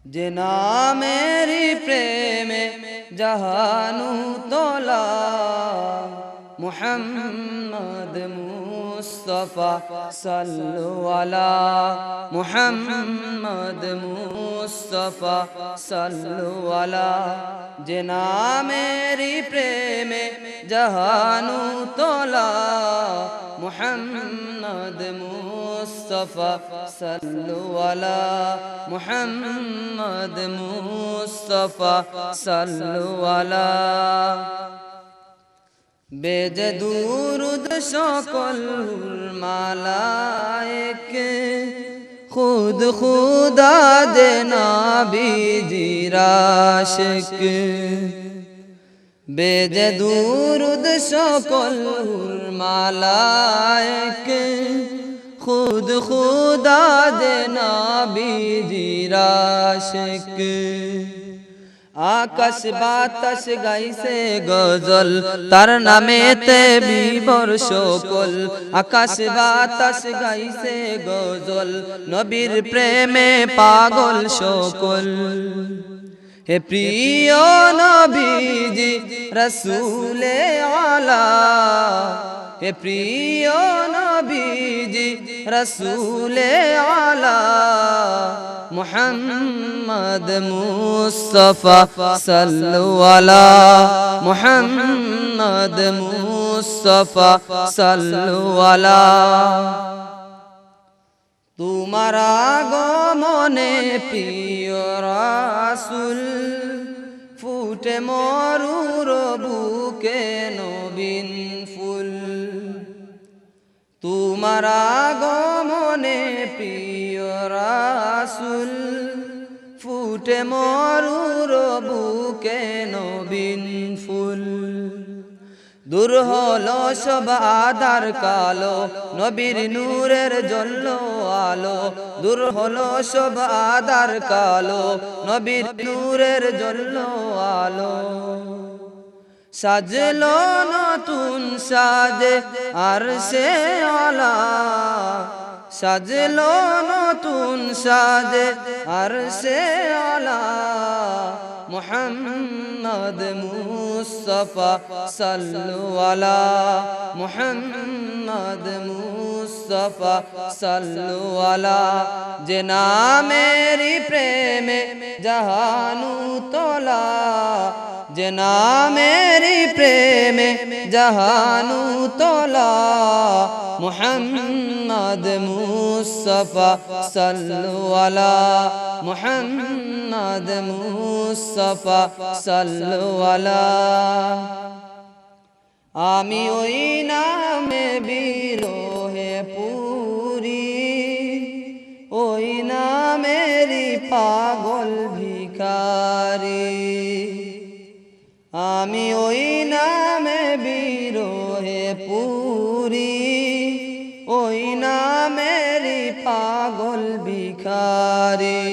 যে নামেরি প্রেমে জাহানু তোলা মুহাম্মদ মুস্তাফা সাল্লু আলা মুহাম্মদ মুস্তাফা সাল্লু আলা যে নামেরি প্রেমে জাহানু তোলা মুহাম্মদ মুস্তাফা সাল্লু আলা মুহাম্মদ মুস্তাফা সাল্লু আলা বেজে দুরুদ সকল মালায়েক খুদ খুদা দে নবীজির আশিক বেজে দুরুদ সকল মালায়েক খুদ খুদা দে নবীজির আশিক আকাশ বাতাস গাইছে গজল তার নামেতে বিবর সকল আকাশ বাতাস গাইছে গজল নবীর প্রেমে পাগল সকল হে প্রিয় নবীজি রসুলে আলা হে প্রিয় নবীজি রসুলে আলা মুহাম্মদ মুস্তাফা সাল্লু আলা মুহাম্মদ মুস্তাফা সাল্লু আলা তোমার আগমনে প্রিয় রাসূল ফুটে মরুর বুকে নবীন ফুল তোমার আগমনে প্রিয় রাসূল ফুটে মরুর বুকে নবীন ফুল দূর হলো সব আধার কালো নবীর নূরের জন্য আলো দূর হলো সব আধার কালো নবীর নূরের জন্য আলো সাজলো নতুন সাজে আরশে আলা সাজলো নতুন সাজে আরশে আলা মুহাম্মদ মুস্তাফা সাল্লু আলা মুহাম্মদ মুস্তাফা সাল্লু আলা যে নামেরি প্রেমে জাহানু তোলা যে নামেরি প্রেমে জাহানু তোলা মুহাম্মদ মুস্তাফা সাল্লু আলা মুহাম্মদ মুস্তাফা সাল্লু আলা আমি ওই নামে বিরহে পুরি ওই নামেরি পাগল ভিখারি আমি ওই নামে বিরহে পুরি ওই নামেরি পাগল ভিখারি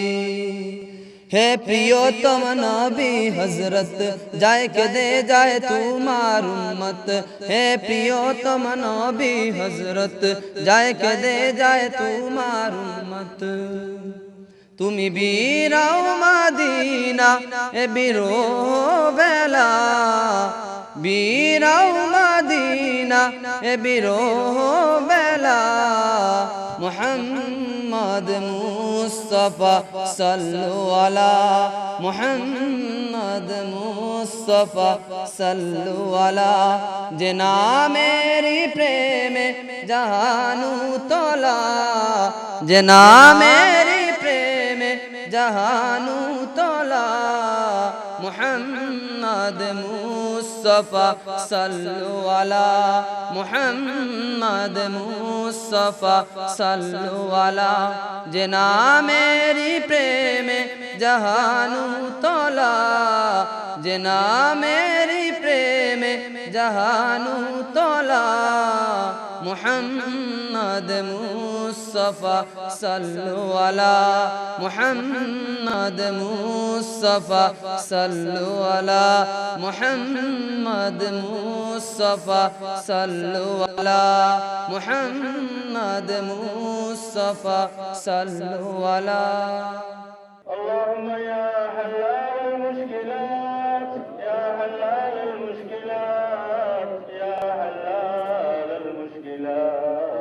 হে প্রিয়তম নবী হযরত যায় কে দে যায় তোমার উম্মত হে প্রিয়তম নবী হযরত যায় কে দে যায় তোমার উম্মত তুমি বিরাও মদিনা এ বিরো বেলা বিরাও মদিনা এ বিরো বেলা মুহাম্মদ মুস্তাফা সাল্লু আলা মুহাম্মদ মুস্তাফা সাল্লু আলা যে নামেরি প্রেমে জাহানু তোলা যে নামেরি প্রেমে জাহানু তোলা মুহাম্মদ মুস্তাফা সাল্লু আলা মুহাম্মদ মুস্তাফা সাল্লু আলা যে নামেরি প্রেমে জাহানু তোলা যে নামেরি প্রেমে জাহানু তোলা মুহাম্মদ মুস্তাফা সাল্লু আলা মুহাম্মদ মুস্তাফা সাল্লু আলা মুহাম্মদ মুস্তাফা সাল্লু আলা মুহাম্মদ মুস্তাফা সাল্লু আলা يا حلال المشكلات يا حلال المشكلات يا حلال المشكلات.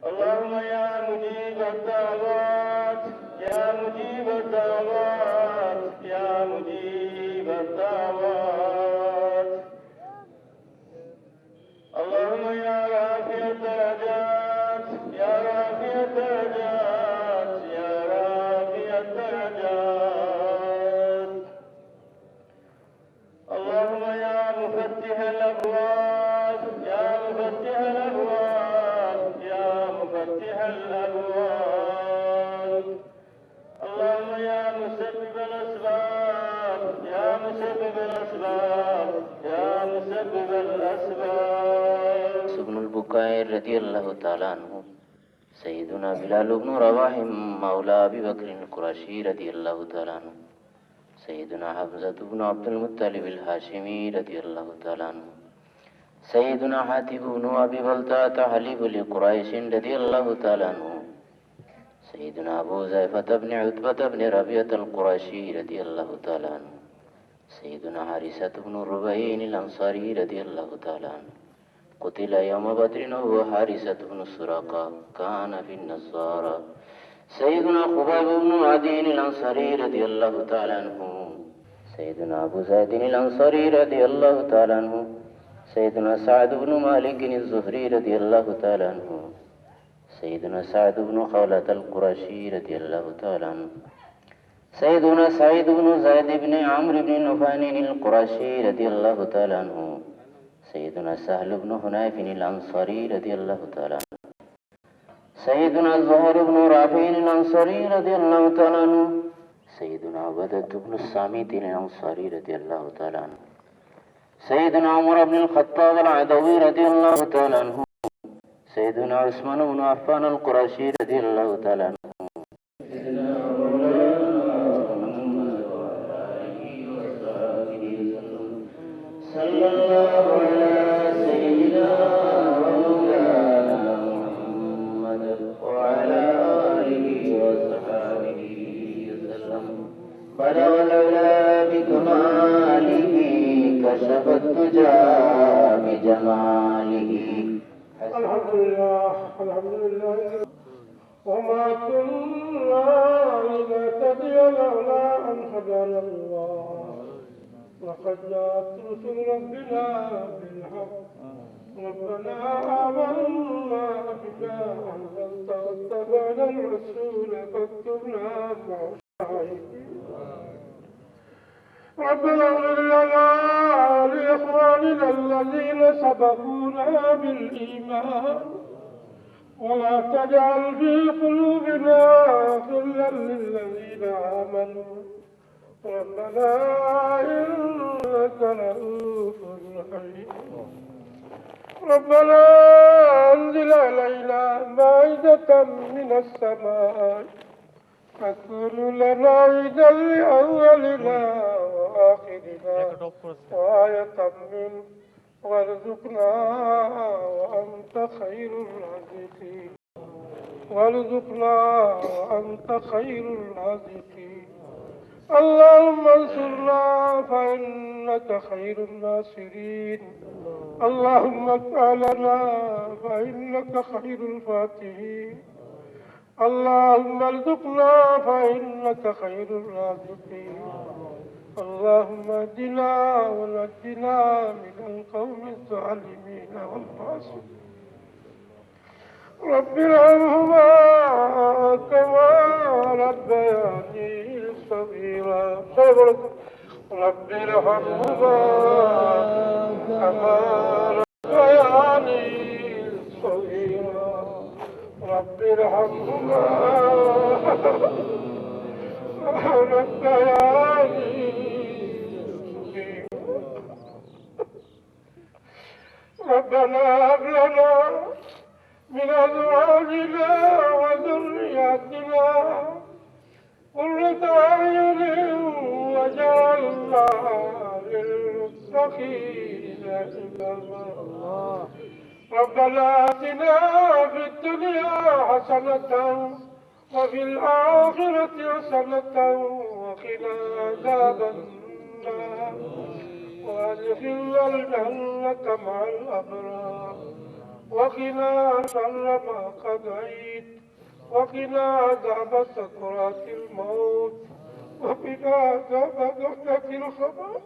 اللهم يا مجيب الدعوات يا مجيب الدعوات يا مجيب الدعوات. اللهم يا رافع الدرجات يا رافع الدرجات يا رافع الدرجات. اللهم يا مفتح الأبواب يا مفتح الأبواب يا مفتح الأبواب. اللهم يا مسبب الأسباب يا مسبب الأسباب يا مسبب الأسباب. ابن البكائر رضي الله تعالى عنه سيدنا بلال بن رواح مولى أبي بكر القرشي رضي الله تعالى عنه سيدنا حمزة بن عبد المطلب الهاشمي رضي الله تعالى عنه سيدنا حاتب بن أبي بلتعة حليف لقريش رضي الله تعالى عنه سيدنا أبو زيفة بن عتبة بن ربيعة القرشي رضي الله تعالى عنه سيدنا حارثة بن الربيع الأنصاري رضي الله تعالى عنه قتل يوم بدر وهو حارثة بن سراقة كان في النصارى سيدنا خبيب بن عدي الأنصاري رضي الله تعالى عنه سيدنا أبو زيد الأنصاري رضي الله تعالى عنه سيدنا سعد بن مالك الزهري رضي الله تعالى عنه سيدنا سعد بن خولة القرشي رضي الله تعالى عنه سيدنا سعيد بن زيد بن عمرو بن نفان القرشي رضي الله تعالى عنه سيدنا سهل بن حنيف الأنصاري رضي الله تعالى عنه سيدنا زهير بن رافع الأنصاري رضي الله تعالى عنه سيدنا عبدة بن الصامت الأنصاري رضي الله تعالى عنه سيدنا عمر بن الخطاب العدوي رضي الله تعالى عنه سيدنا عثمان بن عفان القرشي رضي الله تعالى عنه صلى الله على سيدنا ومولانا محمد وعلى آله وصحبه وسلم بلغ العلا بكماله كشف الدجى بجماله. الحمد لله الحمد لله وما كنا لنهتدي لولا أن هدانا الله لقد جاءت رسل ربنا بالحق ربنا آمنا بما أنزلت واتبعنا الرسول فاكتبنا مع الشاهدين. ربنا اغفر لنا ولإخواننا الذين سبقونا بالإيمان ولا تجعل في قلوبنا غلا للذين آمنوا ربنا إنك رؤوف رحيم. ربنا أنزل علينا مائدة من السماء تكون لنا عيدا لأولنا وآخرنا وآية منك وارزقنا وأنت خير الرازقين وارزقنا وأنت خير الرازقين. اللهم انصرنا فإنك خير الناصرين. اللهم ادفعنا فإنك خير الفاتحين. اللهم ارزقنا فإنك خير الرازقين. اللهم اهدنا ونجنا من القوم الظالمين والفاسقين. رب ارحمهما كما ربياني صغيرا. رب ارحمهما كما ربياني صغيرا. رب ارحمهما ربياني صغيرا. ربنا هب لنا من أزواجنا وذرياتنا قرة أعين واجعلنا للمتقين إماما. ربنا آتنا في الدنيا حسنة وفي الآخرة حسنة وقنا عذاب النار وأدخلنا الجنة مع الأبرار وقنا شر ما قضيت وقنا عذاب سكرات الموت وقنا عذاب غفلة الخبر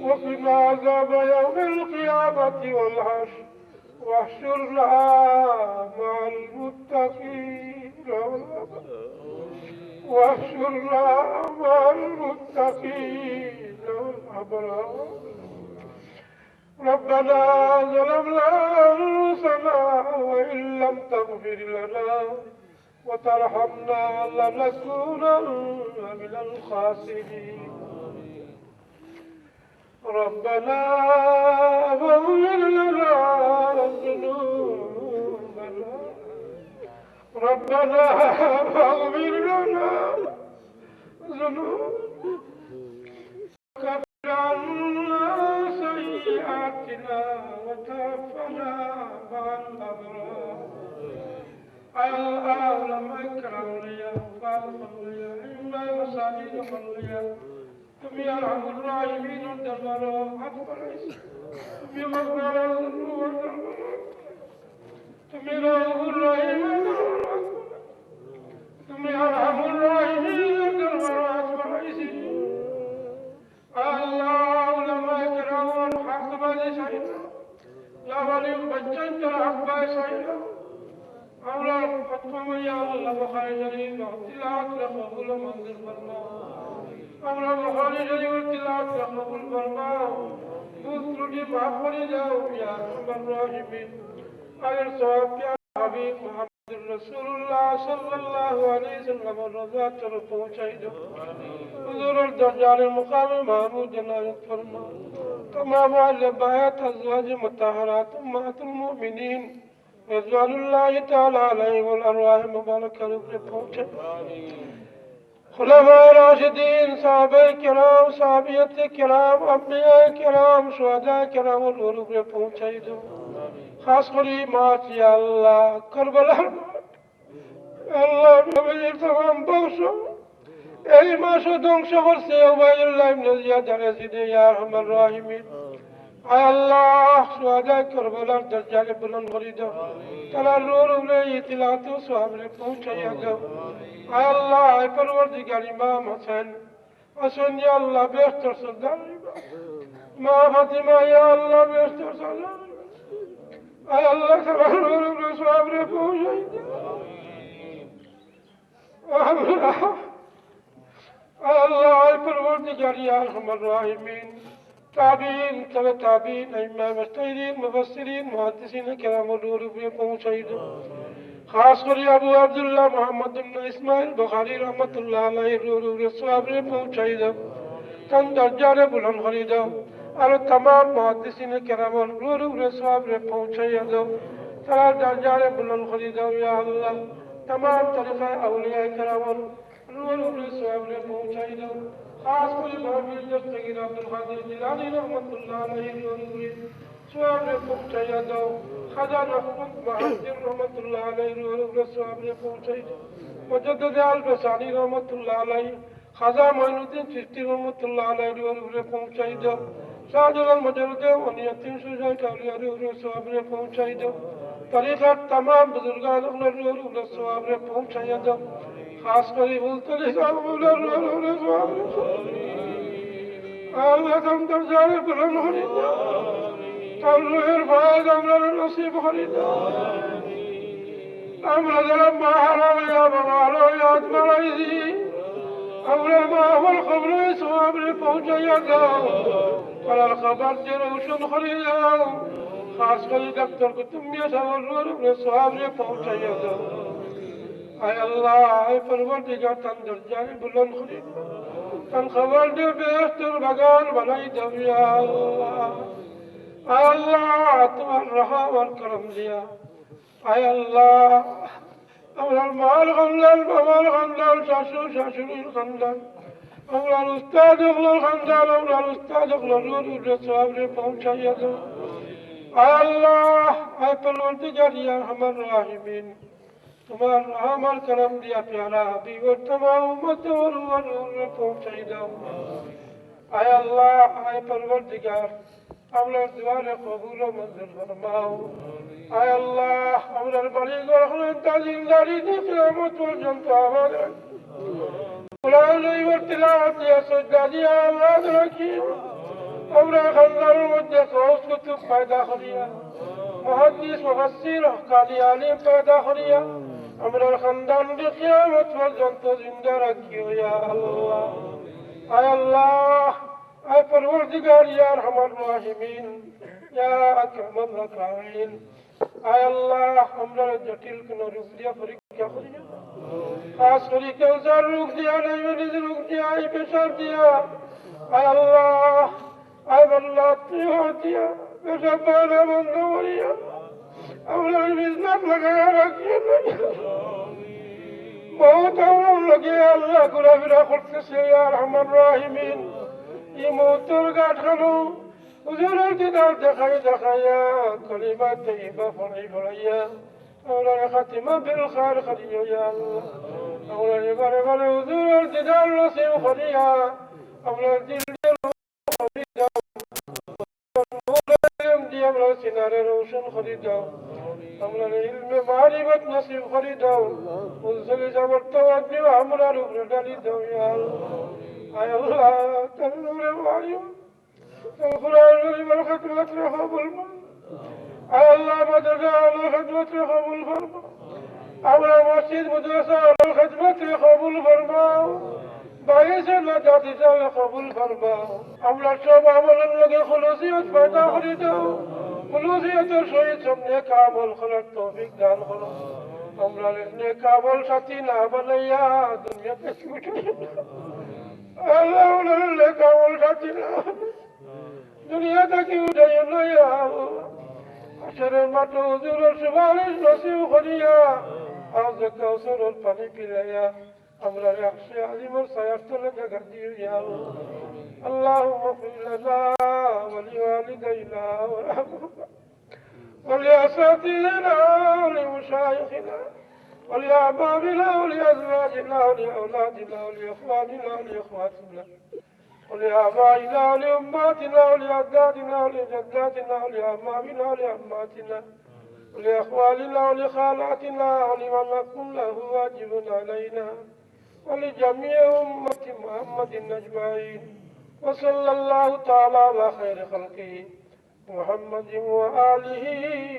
وقنا عذاب يوم القيامة والحشر واحشرنا مع المتقين واحشرنا مع المتقين والأبرار ربنا ظلمنا أنفسنا وإن لم تغفر لنا وترحمنا لنكونن من الخاسرين ربنا اغفر لنا ذنوبنا ربنا اغفر لنا ذنوبنا وكفر عنا سيئاتنا وتوفنا مع الأبرار الآن أكرم لي فاغفر لي إما مساجد لي ثم يرحم الراحمين الدبر ثم يغفر الذنوب ثم يرحم الراحمين ثم يرحم الراحمين الدبر الله لما يكره الحق بلسانه لا ولي بجنت الحق بلسانه أولا فتوى يا الله بخير جريمة تلاعت لقبول منزل الله أولا بخير جريمة تلاعت لقبول الله بطر دي معفر جاو يا رب الراحمين أجل صواب يا حبيب محمد رسول الله صلى الله عليه وسلم الرضا ترفو شهده حضور الدرجال المقام محمود لا فرما تمام البايات أزواج مطهرات أمهات المؤمنين رضوان الله تعالى عليهم والأرواح مباركة لفرقه خلفاء راشدين صحابة كرام صحابية كرام أنبياء كرام شهداء كرام والغروب لفرقه خاص قري مات يا الله كربلاء الله بمجر تمام بوشو أي ما شدون شغل سيوبا الله من زيادة رزيد يا أرحم الراحمين يا الله شهداء كربلاء درجال بلند غريدة تلا نور ولي تلاتو صابر پوچا يا الله پروردگار امام حسن يا الله بيختر صدر ما فاطمة يا الله بيختر صدر يا الله تلا نور ولي صابر پوچا يا الله پروردگار يا أرحم الراحمين تابعين تبع تابعين أئمة مجتهدين مفسرين محدثين كرام النور بپوچاید خاص کر ابو عبد الله محمد بن اسماعیل بخاری رحمت الله علیه نور ثواب پوچاید تن درجه بلند خرید اور تمام محدثین کرام النور ثواب پوچاید ترا درجه بلند خرید یا الله تمام طریقہ اولیاء کرام النور ثواب پوچاید خاص کوئی بابی دستگیر عبد القادر جیلانی رحمت اللہ علیہ ونور ثواب پہنچایا دو خزانہ خود محمد رحمت اللہ علیہ ونور ثواب پہنچایا مجدد البسانی رحمت اللہ علیہ خزا معین الدین چشتی رحمت اللہ علیہ ونور پہنچایا دو شاہجل المجرد ونیتیم سوزائی کاولیہ ونور ثواب پہنچایا دو طریقہ تمام بزرگان ونور ثواب پہنچایا دو خاص کری بولتے لسان مولا روح سواب اللہ تم درجہ بلند خریدا تم روح الفائد امرا نصیب خریدا امرا ظلم ما حرام یا بمالو یا اتمر ایزی امرا ما هو الخبر سواب پہنچا یا گاو قلال خبر جروشن خریدا خاص کری دکتر کتم یا سوال روح سواب پہنچا یا گاو اے اللہ اے پروردگار تن درجہ بلند خرید تن خبر دے بہتر بگان بنائی دو یا اللہ اے اللہ تمہار رحا والکرم لیا اے اللہ امر المال غندل بمال غندل شاشو شاشوری غندل امر الاستاد اغلال غندل امر الاستاد اغلال رور ثواب نے پہنچایا دو اے اللہ اے پروردگار یا ارحم الراحمین তোমার আমার কালাম দিয়া প্যারা হাবিবর तमाम উম্মত ওর পৌঁছাই দাও। আয় আল্লাহ, আয় পরবর্তীকার, আমরার দুয়ারে কবুল ও মঞ্জুর ফরমাও। আয় আল্লাহ, আমরার বাড়ি ঘর হলেন তাজিলদারি কিয়ামত পর্যন্ত আমাদের কোরআন ও তিলাওয়াত দিয়া সজ্জা দিয়া আল্লাহ রাখি। আমরা খানদানের মধ্যে কৌস কুতুব পয়দা করিয়া, মুহাদ্দিস মুফাসসির হক্কানি আলিম পয়দা করিয়া আমরার খানদানকে কিয়ামত পর্যন্ত জিন্দা রাখিও ইয়া আল্লাহ। আয় আল্লাহ, আয় পরবর্তীকার, ইয়া আরহামার রাহিমিন, ইয়া আকরামাল আকরামিন। আয় আল্লাহ, আমরা জটিল কোন রোগ দিয়া পরীক্ষা করিয়া, খাস করে ক্যান্সার রোগ দিয়া, ডায়াবেটিস রোগ দিয়া, এই প্রেসার দিয়া, আয় আল্লাহ, আয় আল্লাহ দিয়া পেশাব পায়না বন্ধ করিয়া আমরা বিজনেস লাগাইয়া রাখিয়া বহুত আমার লগে আল্লাহ ঘোরাফেরা করতেছে ইয়া আরহামার রাহিমিন। এই মৌতের গাঠ খানো হুজুরের দিদার দেখাইয়া কলিমা তাইয়্যিবা পড়াইয়া আমরা খাতিমা বিল খায়র করিও ইয়া আল্লাহ। আমরা বারে বারে হুজুরের দিদার নসিব করিয়া আমরা দিল আমরা সিনারে রোশন করে দাও, আমরা ইলমে মারিফত নসিব করে দাও, মুসলি জাবর তাওয়াজ্জু আমরার উপরে ডালি দাও ইয়া আল্লাহ। আয় আল্লাহ, তানূরে মারিফত কুরআনের বরকত রে কবুল ফরমা। আয় আল্লাহ, আমাদের খিদমত রে কবুল ফরমা। আমরা মসজিদ মাদ্রাসার খিদমত রে কবুল ফরমাও। বাইরে না জাতি চাও কবুল ফরমাও। আমরা সব আমলের লগে খুলুসিয়ত পয়দা করে দাও, খুলুসিয়তের সহিত সব নেক আমল করার তৌফিক দান করো। আমরা নেক আমল সাথী না বানাইয়া দুনিয়াতে ছুটে আল্লাহ, আমরা নেক আমল সাথী না দুনিয়া থেকে উঠাইয়া লইয়া আসরের মাঠে হুজুরের সুপারিশ নসিব করিয়া আজ কাউসারের পানি পিলাইয়া আমরা রাখছে আজিমর ছায়ার তলে জায়গা দিয়ে ইয়া আল্লাহ। আল্লাহুম্মা ফির লানা ওয়া লিওয়ালিদাইনা ওয়া রাহমানা ওয়া লিআসাতিনা ওয়া লিমশায়িখিনা ওয়া লিআবাবিনা ওয়া লিআজওয়াজিনা ওয়া লিআওলাদিনা ওয়া লিإخواننا ওয়া লিإخواتنا ওয়া লিআবাইনা ওয়া লিউম্মাতিনা ওয়া লিأجدادنا ওয়া লিجداتنا ওয়া লিأعمامنا ওয়া লিعماتنا ওয়া লিإخواننا ওয়া لخالاتنا ولمن يكن له واجب علينا ولجميع أمة محمد أجمعين. وصلى الله تعالى على خير خلقه محمد وآله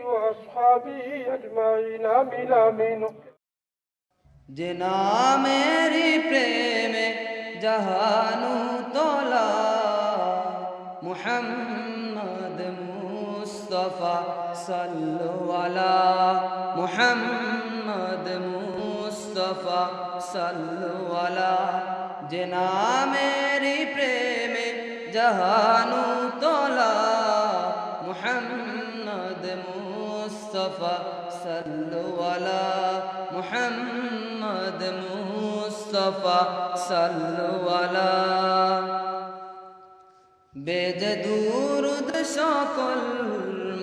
وأصحابه أجمعين. آمين آمين. যে নামেরি প্রেমে জাহানু তোলা মুহাম্মদ মুস্তাফা সাল্লু আলা মুহাম্মদ মুস্তাফা সাল্লু আলা। যে নামেরি প্রেমে জাহানু তোলা মুহাম্মদ মুস্তাফা সাল্লু আলা মুহাম্মদ মুস্তাফা সাল্লু আলা। বেজে দুরুদ সকল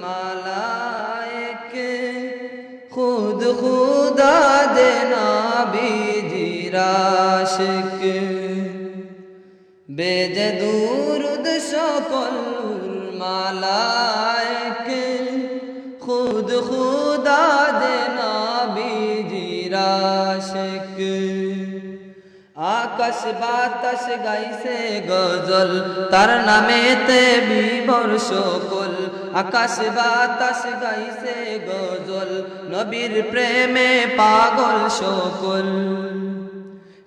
মালায়েকে খুদ খুদা দেনা বিজির আশিক। বেজে দুরুদ সকল মালায়েকে খুদ খুদা দেনা বিজির আশিক। আকাশ বাতাস গাইছে গজল তার নামেতে বিভোর সকল। আকাশ বাতাস গাইছে গজল নবীর প্রেমে পাগল সকল।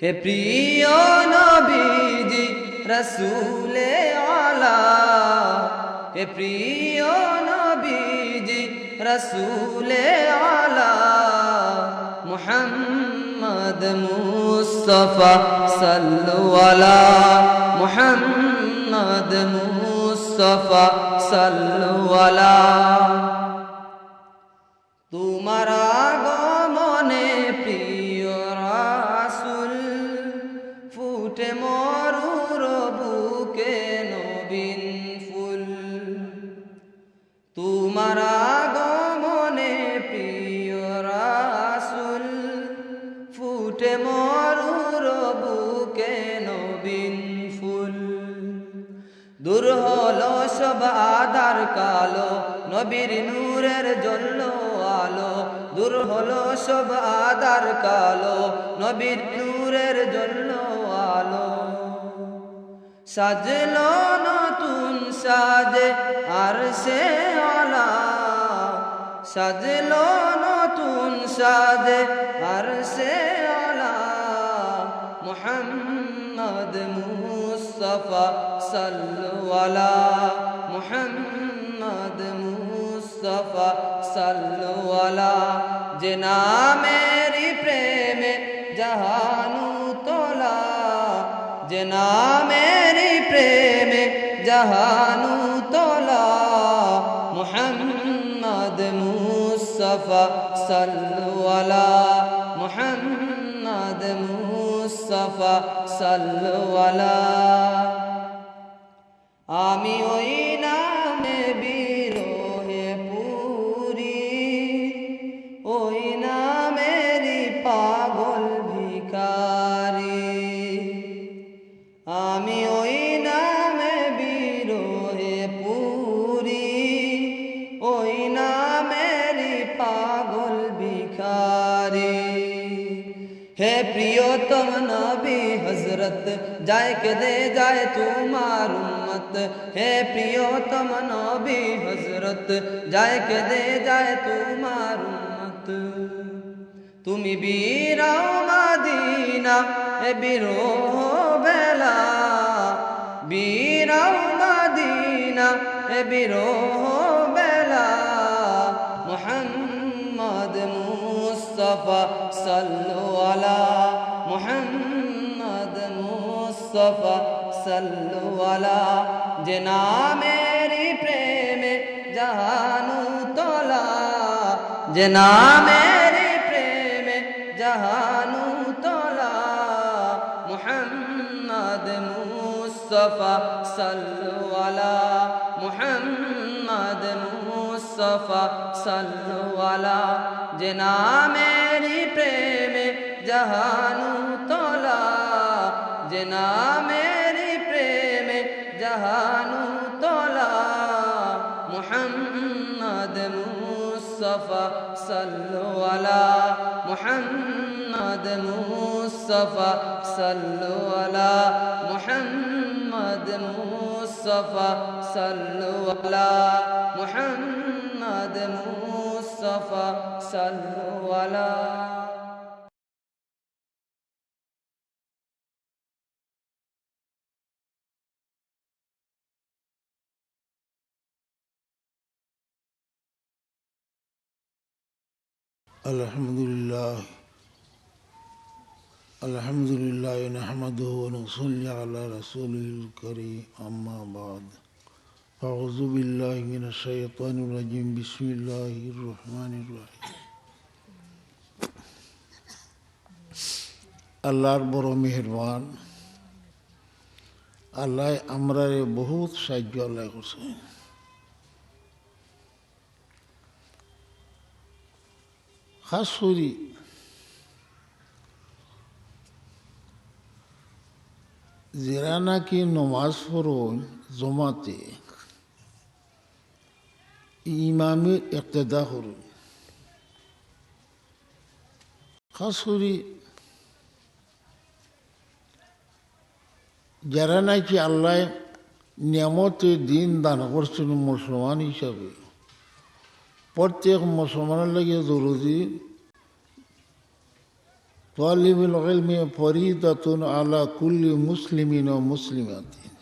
হে প্রিয় নবীজি রসুলে আলা, হে প্রিয় নবীজি রসুলে আলা মুহাম্মদ মুস্তাফা সাল্লু আলা মুহাম্মদ মুস্তাফা সাল্লু আলা। তোমার আগমনে প্রিয় রাসূল ফুটে মরুর বুকে নবীন ফুল। তোমার আগমনে প্রিয় রাসূল আধার কালো, নবীর নূরের জ্বলল আলো। দূর হলো সব আধার কালো, নবীর নূরের জ্বলল আলো। সাজলো নতুন সাজে আরশে আলা, সাজলো নতুন সাজে আরশে আলা। মুহাম্মদ মুস্তাফা সাল্লু আলা, মুহাম্মদ মুস্তাফা সাল্লু আলা। যে নামেরি প্রেমে জাহানু তোলা, যে নামেরি প্রেমে জাহানু তোলা। মুহাম্মদ মুস্তাফা সাল্লু আলা, মুহাম্মদ মুস্তাফা সাল্লু আলা। আমি ওই নামে বিরহে পুরি, ওই নামেরি পাগল ভিখারি। আমি ওই নামে বিরহে পুরি, ওই নামেরি পাগল ভিখারি। হে প্রিয়তম নবী হজরত, যায় কে দে যায় তোমার উম্মত। হে প্রিয়তম নবী হজরত, যায় কে দে যায় তোমার উম্মত। তুমি বীরাও মদিনা এ বিরহ বেলা, বীরাও মদিনা এ বিরহ বেলা। মুহাম্মদ মুস্তাফা সাল্লু আলা, মুহাম্মদ মুস্তাফা সাল্লু আলা। যে নামেরি প্রেমে জাহানু তোলা, যে নামেরি প্রেমে জাহানু তোলা। মুহাম্মদ মুস্তাফা সাল্লু আলা, মুহাম্মদ মুস্তাফা সাল্লু আলা। যে নামেরি প্রেমে জাহানু তোলা, যে নামেরি প্রেমে জাহানু তোলা। মুহাম্মদ মুস্তাফা সাল্লু আলা, মুহাম্মদ মুস্তাফা সাল্লু আলা, মুহাম্মদ মুস্তাফা সাল্লু আলা, মুহাম্মদ মুস্তাফা সাল্লু আলা। আলহামদুলিল্লাহ, আলহামদুলিল্লাহ নাহমাদুহু ওয়া নুসাল্লি আলা রাসূলিল কারীম, আম্মা বা'দ। আউযু বিল্লাহি মিনাশ শাইতানির রাজীম, বিসমিল্লাহির রহমানির রহিম। আল্লাহর বড় মেহেরবান, আল্লাহ আমরারে বহুত সাহায্য আল্লাহ করছে। খাস করি যারা নাকি নমাজ পড়ন জমাতে, ইমামের ইক্তেদা করুন। খাস করি যারা নাকি আল্লাহ নিয়ামতে দিন দান করছেন মুসলমান হিসাবে, প্রত্যেক মুসলমানের লাগে জরুরি তালিবুল ইলমি ফরিদাতুন আলা কুল্লি মুসলিমিন ও মুসলিমাতিন।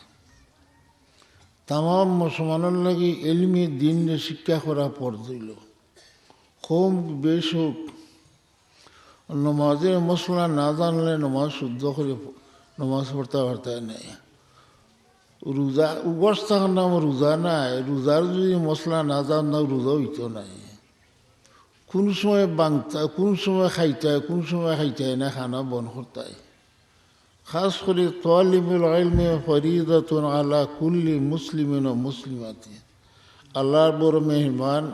তামাম মুসলমানের লাগে ইলমি দিন শিক্ষা করা পড়ছিল। কম বেশ হোক, নমাজের মশলা না জানলে নমাজ শুদ্ধ করে নমাজ পড়তে পারতে নেই। রোজা উপবাস থাকার নাম রোজা নাই, রোজার যদি মশলা না জান না রোজা হইতো নাই। কোন সময় বাংতা, কোন সময় খাইতায়, কোন সময় খাইতায় না খানা বন করতায়। খাস করে তালিবুল ইলমি ফরিদাতুন আলা কুল্লি মুসলিমিন ও মুসলিমাতিন। আল্লাহর বড় মেহমান,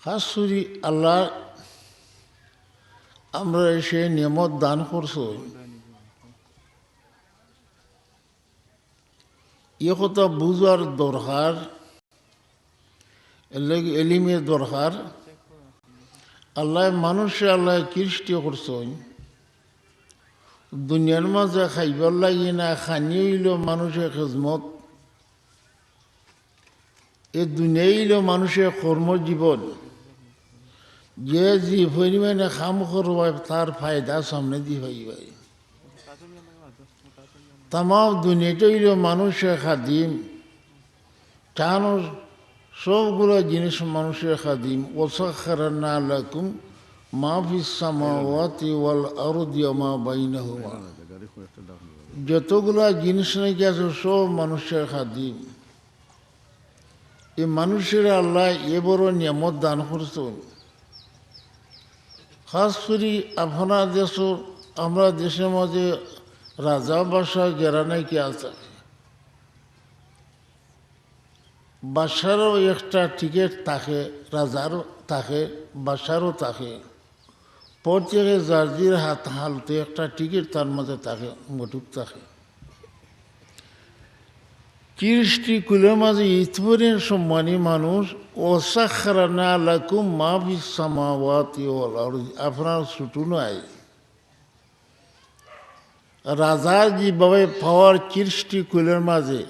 খাস করি আল্লাহ আমরা এসে নিয়ামত দান করছো। এ কথা বুঝার দরকার, এর লাগি এলিমের দরকার। আল্লাহ মানুষে আল্লাহ সৃষ্টি করছেন দুনিয়ার মাঝে খাইবার লাগি না, খানি হইল মানুষের খেজমত। এ দুনিয়া হইল মানুষের কর্মজীবন। যে যে পরিমাণে কাম করব তার ফায়দা সামনে দিয়ে হইবে। তাম দুনিয়াটা হইল মানুষের খাদিম, টানো সবগুলো জিনিস মানুষের খাদিম। ওয়াসাখখারনা লাকুম মা ফিস সামাওয়াতি ওয়াল আরদি ওয়া মা বাইনাহুমা, যতগুলা জিনিস নাকি আছে সব মানুষের খাদিম। এই মানুষের আল্লাহ এ বড় নিয়ামত দান করছেন। খাস করে আপনার দেশ, আমরা দেশের মাঝে রাজা বাসা যারা নাকি আছে, বাসারও একটা টিকিট থাকে, রাজারও থাকে, বাসারও থাকে। প্রত্যেকে জার্জির হালতে একটা টিকিট তার মাঝে থাকে, মটুক থাকে। 30টি কুলের মাঝে ইতবরের সম্মানী মানুষ। ওয়াসাখখারনা লাকুম মা ফিস সামাওয়াতি ওয়াল আরদি, আপনার ছুটু নাই। রাজা যেভাবে পাওয়ার 30টি কুলের মাঝে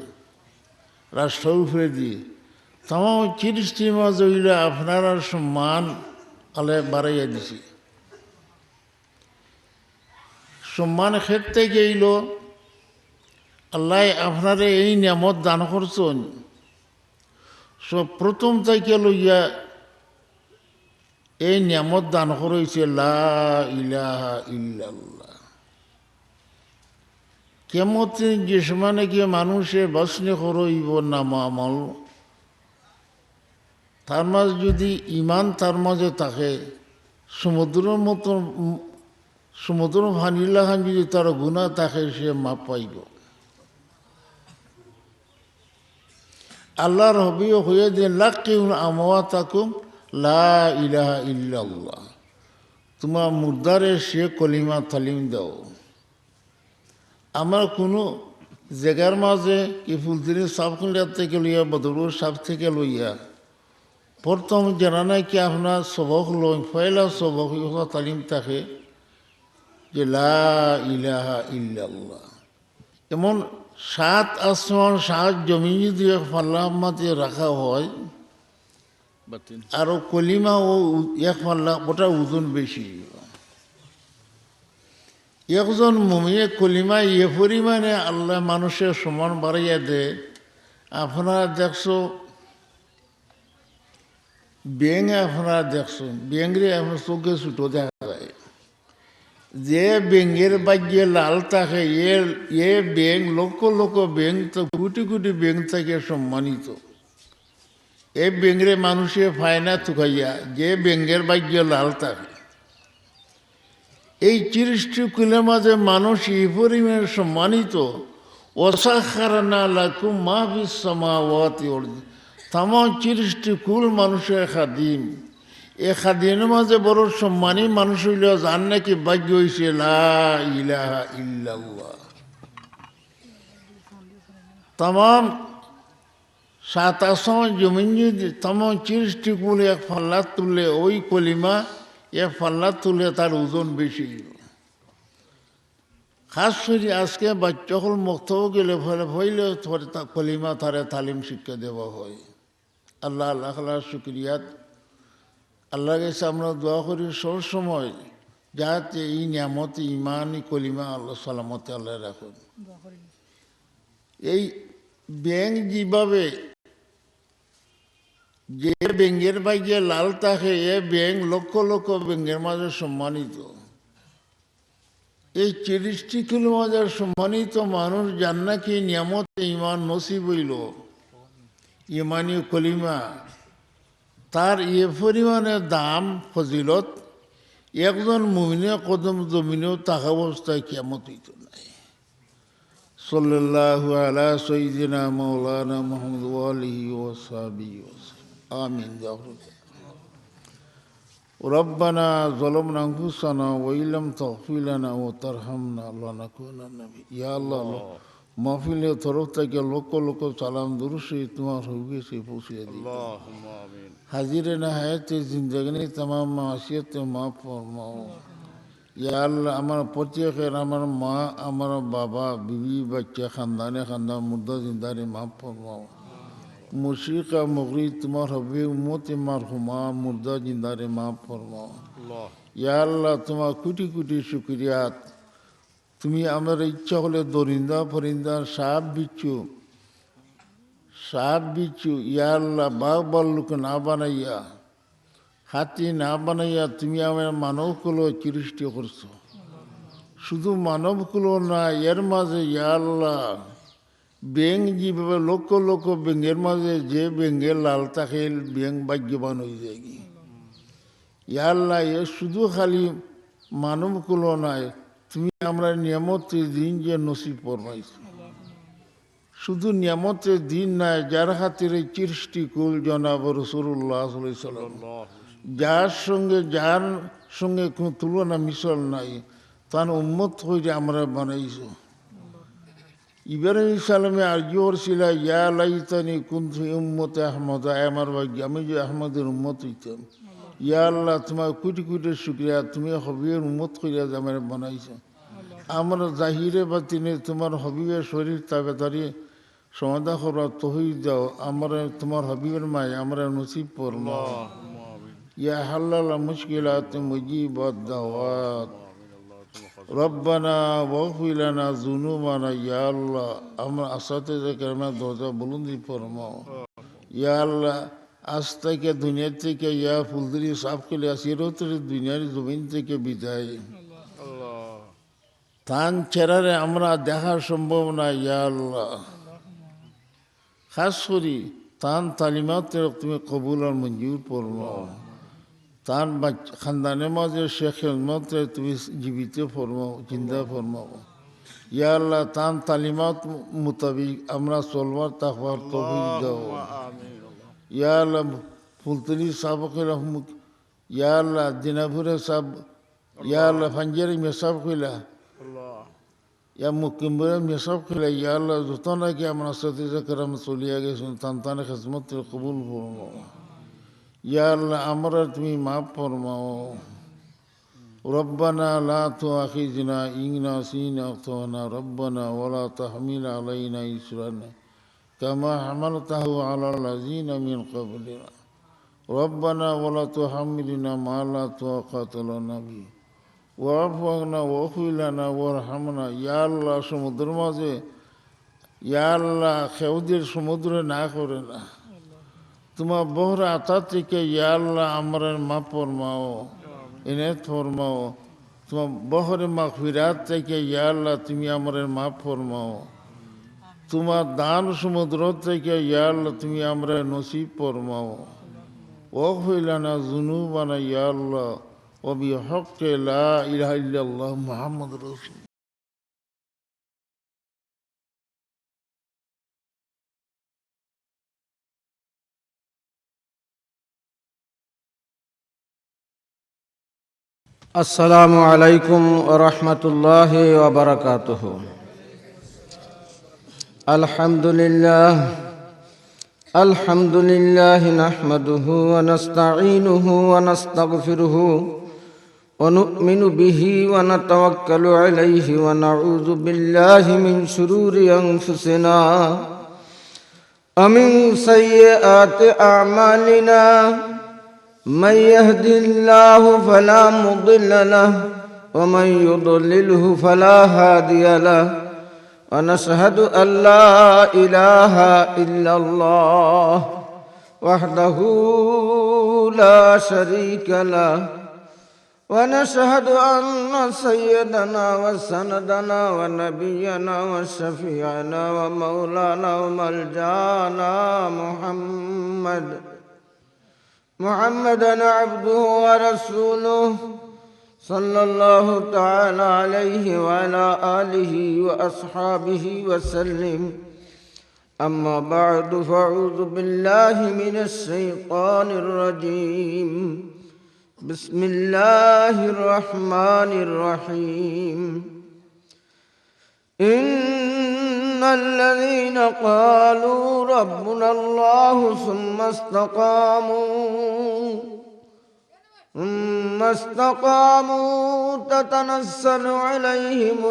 রাষ্ট্র উপরে দিয়ে, তাম 30টির মাঝে হইলে আপনারা সম্মান আল্লাহ বাড়াইয়া দিছে। সম্মান ক্ষেত্রে গেইল আল্লাহ আপনারে এই নিয়ামত দান করছেন। সব প্রথম থেকে লইয়া এই নিয়ামত দান করেছে লা ইলাহা ইল্লাল্লাহ। কেমত যে সময় নাকি মানুষে বাসনে করইব নামামল, তার মাঝে যদি ইমান তার মাঝে থাকে, সমুদ্রের মতো সমুদ্র ভানিলাখান যদি তার গুণা থাকে, সে মাপ পাইব। আল্লাহর হবিও হয়ে দিয়ে লাকিউন আমওয়াতাকুম লা ইলাহা ইল্লাল্লাহ, তোমার মুর্দারে সে কলিমা তালিম দাও। আমার কোনো জায়গার মাঝে কি ফুলদিনী সাবকুলিয়ার থেকে লইয়া বদরুর সাপ থেকে লইয়া প্রথম জানা নাকি আপনার সবক লই, পয়লা সবক তালিম থাকে যে লা ইলাহা ইল্লাল্লাহ। এমন 7 আসমান 7 জমি যদি এক পাল্লার মাঝে রাখা হয়, আরো কলিমা ও এক পাল্লা, ওটা ওজন বেশি। একজন মুমিনে কলিমা এ পরিমাণে আল্লাহ মানুষের সমান বাড়াইয়া দেয়। আপনারা দেখছো ব্যাঙ, আপনারা দেখছেন ব্যাঙরে আপনার চোখে ছুটো দেখা যায়। যে ব্যাঙের বাগ্যে লাল থাকে, এ ব্যাঙ লক্ষ লক্ষ ব্যাঙ, তো কোটি কোটি ব্যাঙ থাকে সম্মানিত। এ ব্যাঙরে মানুষে ফায়না তুকাইয়া, যে ব্যাঙের বাগ্যে লাল থাকে। এই 30টি কুলের মাঝে মানুষ এই পরিমাণে সম্মানিত। ওয়াসাখখারনা লাকুম মা ফিস সামাওয়াতি ওয়াল আরদি, তাম 30টি কুল মানুষের খাদিম। এ খাদিমের মাঝে বড় সম্মানী মানুষ হইল যার নাকি ভাগ্য হইছে লা ইলাহা ইল্লাল্লাহ। তাম 7 আসমান জমিন যদি তাম 30টি কুল এক পাল্লা তুললে, ওই কলিমা এক পাল্লা তুলে তার ওজন বেশি। খাস করে আজকে বাচ্চাসকল মক্তব গেলে হইলে কলিমা তারে তালিম শিক্ষা দেওয়া হয়। আল্লাহ আল্লাহ আল্লাহ শুক্রিয়াত। আল্লাহ কাছে আমরা দোয়া করি সব সময় যাতে এই নিয়ামত ইমানই কলিমা আল্লাহ সালামতে আল্লাহ রাখুন। এই ব্যাঙ যেভাবে যে ব্যাঙের বাইকে লাল থাকে, এ ব্যাঙ লক্ষ লক্ষ ব্যাঙের মাঝে সম্মানিত। এই 30টি কিলো মাঝে সম্মানিত মানুষ যার নাকি নিয়ামত ইমান নসিব হইল, ইমানি কলিমা, তার এ পরিমাণে দাম ফজিলত একজন মুমিনে কদম জমিনেও থাকা অবস্থায় কিয়ামত হইত নাই। সাল্লাল্লাহু আলা সাইয়্যিদিনা মাওলানা মুহাম্মদ ওয়া আলিহি ওয়া সাহবিহি আমিন। ربنا ظلمنا أنفسنا وإن لم تغفر لنا وترحمنا لنكونن من يا الله মাহফিলের তরফ থেকে লক্ষ লক্ষ সালাম দুরুশি তোমার হবিবে সে পৌঁছিয়ে দিই। হাজিরে না হায়াতে জিন্দগনি तमाम মাসিয়ত মাফ ফরমাও। ইয়া আল্লাহ, আমার প্রত্যেকের, আমার মা, আমার বাবা, বিবি, বাচ্চা, খানদানে খানদান মুর্দা জিন্দারে মাফ ফরমাও। মুশরিকা মুগরি তোমার হবে উম্মত মারহুমা মুর্দা জিন্দারে মাফ ফরমাও। ইয়া আল্লাহ, তোমার কোটি কোটি শুকরিয়াত। তুমি আমার ইচ্ছা হলে দরিন্দা ফরিন্দা সাপ বিচ্ছু ইয়া আল্লাহ বাঘ বাল্লুক না বানাইয়া, হাতি না বানাইয়া তুমি আমার মানবকুলো সৃষ্টি করছো। শুধু মানবকুলো না, এর মাঝে ইয়া আল্লাহ ব্যাং যেভাবে লক্ষ লক্ষ ব্যাঙের মাঝে যে ব্যাঙের লাল থাকে ব্যাং ভাগ্যবান হয়ে যায়। ইয়া আল্লাহ, এ শুধু খালি মানবকুলো নাই, তুমি আমরা নিয়ামতের দিন যে নসিব ফরমাইছো। শুধু নিয়ামতের দিন নাই, যার খাতিরে সৃষ্টি কুল জনাব রাসূলুল্লাহ সাল্লাল্লাহু আলাইহি ওয়াসাল্লাম, যার সঙ্গে কোনো তুলনা মিশল নাই, তার উম্মত হইতে আমরা বানাইছো। ইব্রাহিম সালামে আরজি করছিল, ইয়া লাইতানি কুনতু উম্মতে আহমদা, আমার ভাগ্য আমি যে আহমদের উম্মত হইতাম। ইয়া আল্লাহ, তোমার কোটি কোটি শুকরিয়া, তুমি হবিবের উম্মত করিয়া আমার বানাইছো। আমরা জাহিরে বাতিনে তোমার হবিবের শরীর তাবেদারি সমাধা করা তহিদ দাও। আমরা তোমার হবিবের মায় আমরা নসিব ফরমাও। ইয়া হাল্লাল মুশকিলাত মুজিবাত দাওয়াত রব্বানা ওয়াগফির লানা যুনুবানা। ইয়া আল্লাহ, আমরা আসাতে কেরামের দরজা বুলন্দি ফরমাও। ইয়া আল্লাহ, আজ থেকে দুনিয়া থেকে ইয়া ফুলদরি সাফ করে চিরতরে দুনিয়ার জমিন থেকে বিদায়। তান চেহারে আমরা দেখা সম্ভব না। ইয়া আল্লাহ, খাস করি তান তালিমাত তুমি কবুল আর মঞ্জুর ফরমাও। তান খানদানের মাঝে শেখ মতে তুমি জীবিত ফরমাও, জিন্দা ফরমাও। ইয়া আল্লাহ, তান তালিমাত মোতাবিক আমরা চলবার তাকওয়ার তৌফিক দাও। ইয়া আল্লাহ, ফুলতলি সাবকে রহমত। ইয়া আল্লাহ, দিনাপুরে সাব। ইয়া আল্লাহ, ফাঞ্জারি মেসাব কইলা। ইয়া মুকিমবরে মেসাব কইলা। ইয়া আল্লাহ, যত নাকি আমরা সাথে কেরাম চলিয়া গেছেন, তান খেজমত কবুল ফরমাও। ইয়া আল্লাহ, আমরা তুমি মাফ ফরমাও। রব্বানা লা তুআখিযনা ইন নাসিনা আও আখতানা রব্বানা ওয়ালা তাহমিল আলাইনা ইসরান কামা হামালতাহু আলাল লাযিনা মিন ক্বাবলিনা রব্বানা ওয়ালা তুহাম্মিলনা মা লা তাকাতা লানা বিহি ওয়া'ফু আন্না ওয়াগফির লানা ওয়ারহামনা। ইয়া আল্লাহ, সমুদ্রের মাঝে ইয়া আল্লাহ খেউদের সমুদ্রে না করে না, তোমার বহর আতা থেকে ইয়া আল্লাহ আমরা মাফ ফরমাও, ইনায়াত ফরমাও। তোমার বহরে মাগফিরাত থেকে ইয়া আল্লাহ তুমি আমরা মাফ ফরমাও। তোমার দান সমুদ্র থেকে ইয়া আল্লাহ তুমি আমরা নসিব ফরমাও। ওয়াগফির লানা যুনুবানা ইয়া আল্লাহ ওয়া বিহাক্কি লা ইলাহা ইল্লাল্লাহ মুহাম্মাদুর রাসূল। আসসালামু আলাইকুম ওয়া রাহমাতুল্লাহি ওয়া বারাকাতুহু। আলহামদুলিল্লাহ নাহমাদুহু ওয়া নাস্তাঈনুহু ওয়া নাস্তাগফিরুহু ওয়া নু'মিনু বিহি ওয়া নাতাওয়াক্কালু আলাইহি ওয়া নাউযু বিল্লাহি মিন শুরুরি আনফুসিনা ওয়া মিন সাইয়্যাতি আ'মালিনা। من يهد الله فلا مضل له ومن يضلله فلا هادي له ونشهد أن لا إله إلا الله وحده لا شريك له ونشهد أن سيدنا وسندنا ونبينا وشفيعنا ومولانا وملجانا محمدًا عبده ورسوله صلى الله تعالى عليه وعلى آله وأصحابه وسلم. أما بعد، فأعوذ بالله من الشيطان الرجيم. بسم الله الرحمن الرحيم. إن إن الذين قالوا ربنا الله ثم استقاموا تتنزل عليهم